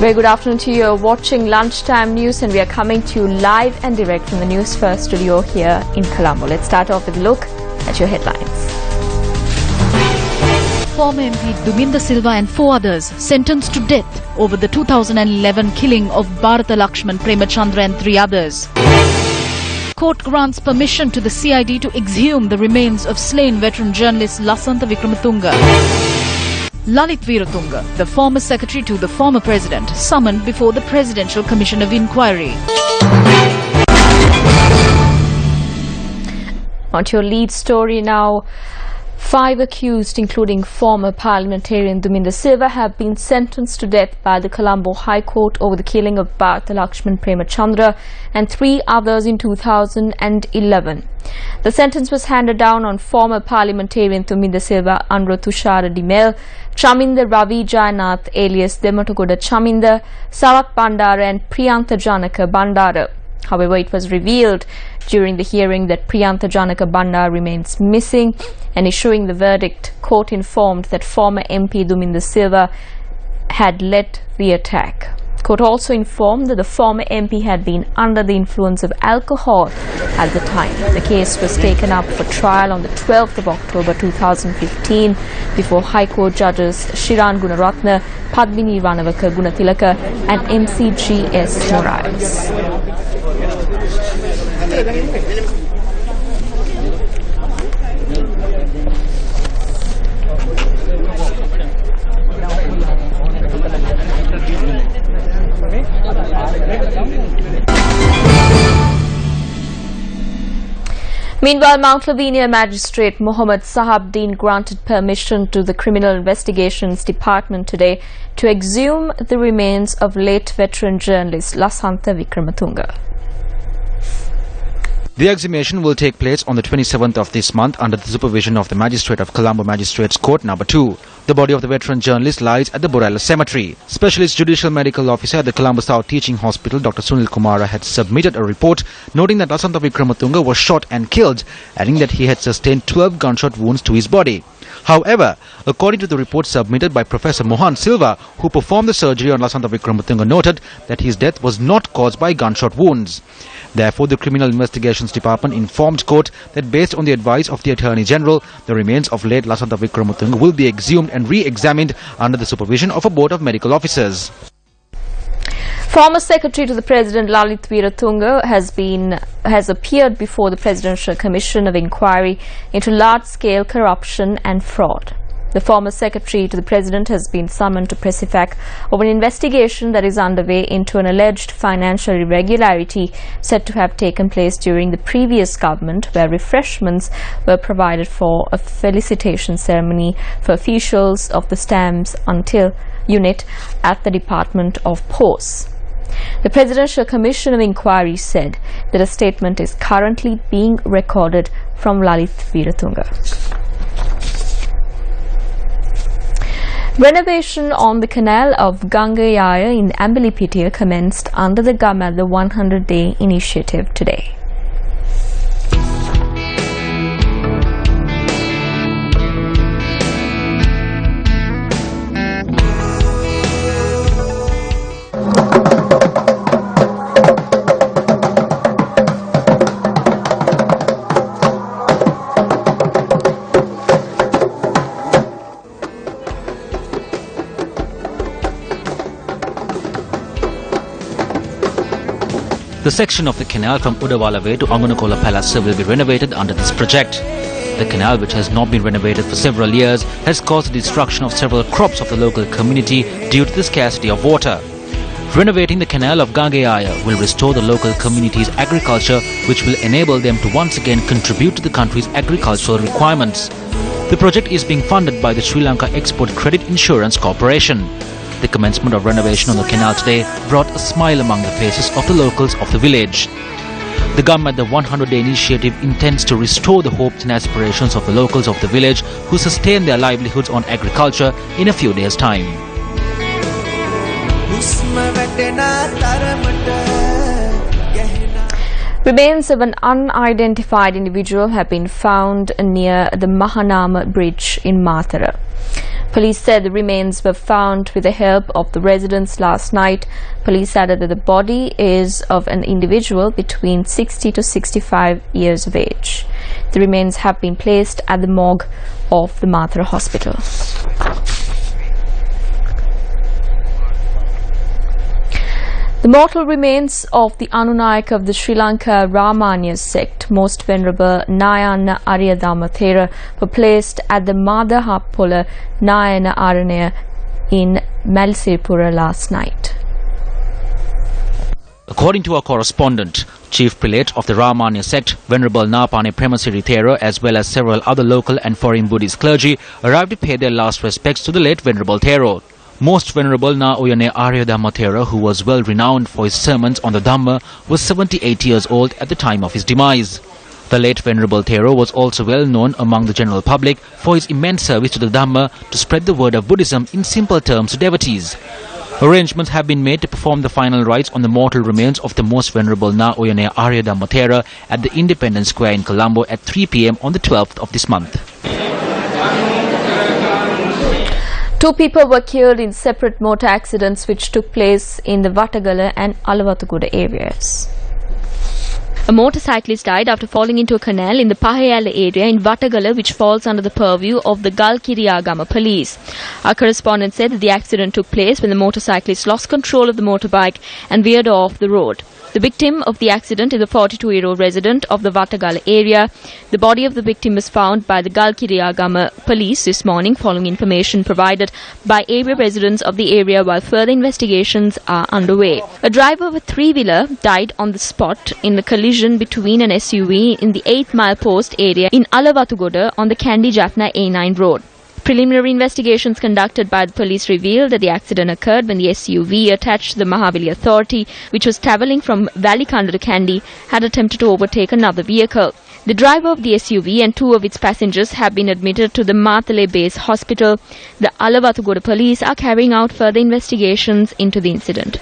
Very good afternoon to you. You're watching Lunchtime News and we are coming to you live and direct from the Newsfirst studio here in Colombo. Let's start off with a look at your headlines. Former MP Duminda Silva and 4 others sentenced to death over the 2011 killing of Bharata Lakshman Premachandra and 3 others. Court grants permission to the CID to exhume the remains of slain veteran journalist Lasantha Wickramatunge. Lalit Veeratunga, the former secretary to the former president, summoned before the Presidential Commission of Inquiry. On to your lead story now. 5 accused, including former parliamentarian Duminda Silva, have been sentenced to death by the Colombo High Court over the killing of Bharata Lakshman Premachandra and 3 others in 2011. The sentence was handed down on former parliamentarian Duminda Silva, Anura Tushara Dimel, Chaminda Ravi Jayanath alias Dematogoda Chaminda, Sarat Bandara and Priyantha Janaka Bandara. However, it was revealed during the hearing that Priyantha Janaka Bandara remains missing, and issuing the verdict, court informed that former MP Duminda Silva had led the attack. Court also informed that the former MP had been under the influence of alcohol at the time. The case was taken up for trial on the 12th of October 2015 before High Court judges Shiran Gunaratna, Padmini Ranavaka Gunatilaka and MCGS Morales. Meanwhile, Mount Lavinia Magistrate Mohammad Sahabdeen granted permission to the Criminal Investigations Department today to exhume the remains of late veteran journalist Lasantha Wickramatunge. The exhumation will take place on the 27th of this month under the supervision of the Magistrate of Colombo Magistrates Court No. 2. The body of the veteran journalist lies at the Borella Cemetery. Specialist Judicial Medical Officer at the Colombo South Teaching Hospital, Dr. Sunil Kumara, had submitted a report noting that Lasantha Wickramatunge was shot and killed, adding that he had sustained 12 gunshot wounds to his body. However, according to the report submitted by Professor Mohan Silva, who performed the surgery on Lasantha Wickramatunge, noted that his death was not caused by gunshot wounds. Therefore, the Criminal Investigations Department informed court that based on the advice of the Attorney General, the remains of late Lasantha Wickramatunge will be exhumed and re-examined under the supervision of a board of medical officers. Former Secretary to the President Lalit Veeratunga has appeared before the Presidential Commission of Inquiry into large-scale corruption and fraud. The former Secretary to the President has been summoned to Presifac over an investigation that is underway into an alleged financial irregularity said to have taken place during the previous government, where refreshments were provided for a felicitation ceremony for officials of the Stamps Until unit at the Department of Posts. The Presidential Commission of Inquiry said that a statement is currently being recorded from Lalit Veeratunga. Renovation on the canal of Gangayaya in Ambalipitia commenced under the government 100-day initiative today. The section of the canal from Udawala Way to Angunakola Palace will be renovated under this project. The canal, which has not been renovated for several years, has caused the destruction of several crops of the local community due to the scarcity of water. Renovating the canal of Gangayaya will restore the local community's agriculture, which will enable them to once again contribute to the country's agricultural requirements. The project is being funded by the Sri Lanka Export Credit Insurance Corporation. The commencement of renovation on the canal today brought a smile among the faces of the locals of the village. The government, the 100-day initiative, intends to restore the hopes and aspirations of the locals of the village who sustain their livelihoods on agriculture in a few days' time. Remains of an unidentified individual have been found near the Mahanama Bridge in Mathura. Police said the remains were found with the help of the residents last night. Police added that the body is of an individual between 60 to 65 years of age. The remains have been placed at the morgue of the Mathura Hospital. The mortal remains of the Anunayaka of the Sri Lanka Ramanya sect, Most Venerable Nayana Aryadhamma Thera, were placed at the Madhahapola Nayana Aranya in Malisirpura last night. According to our correspondent, Chief Prelate of the Ramanya sect, Venerable Napane Premasiri Thera, as well as several other local and foreign Buddhist clergy, arrived to pay their last respects to the late Venerable Thero. Most Venerable Na Uyane Aryadhamma Thera, who was well renowned for his sermons on the Dhamma, was 78 years old at the time of his demise. The late Venerable Thero was also well known among the general public for his immense service to the Dhamma to spread the word of Buddhism in simple terms to devotees. Arrangements have been made to perform the final rites on the mortal remains of the Most Venerable Na Uyane Aryadhamma Thera at the Independence Square in Colombo at 3 p.m. on the 12th of this month. 2 people were killed in separate motor accidents which took place in the Watagala and Alawatuguda areas. A motorcyclist died after falling into a canal in the Pahayala area in Watagala, which falls under the purview of the Galkiriyagama police. Our correspondent said that the accident took place when the motorcyclist lost control of the motorbike and veered off the road. The victim of the accident is a 42-year-old resident of the Watagala area. The body of the victim was found by the Galkiriyagama police this morning following information provided by area residents of the area while further investigations are underway. A driver of a three-wheeler died on the spot in the collision between an SUV in the 8 Mile Post area in Alawatugoda on the Kandy-Jaffna A9 road. Preliminary investigations conducted by the police revealed that the accident occurred when the SUV attached to the Mahavili Authority, which was travelling from Valikanda to Kandy, had attempted to overtake another vehicle. The driver of the SUV and 2 of its passengers have been admitted to the Mathale Base Hospital. The Alawatugoda police are carrying out further investigations into the incident.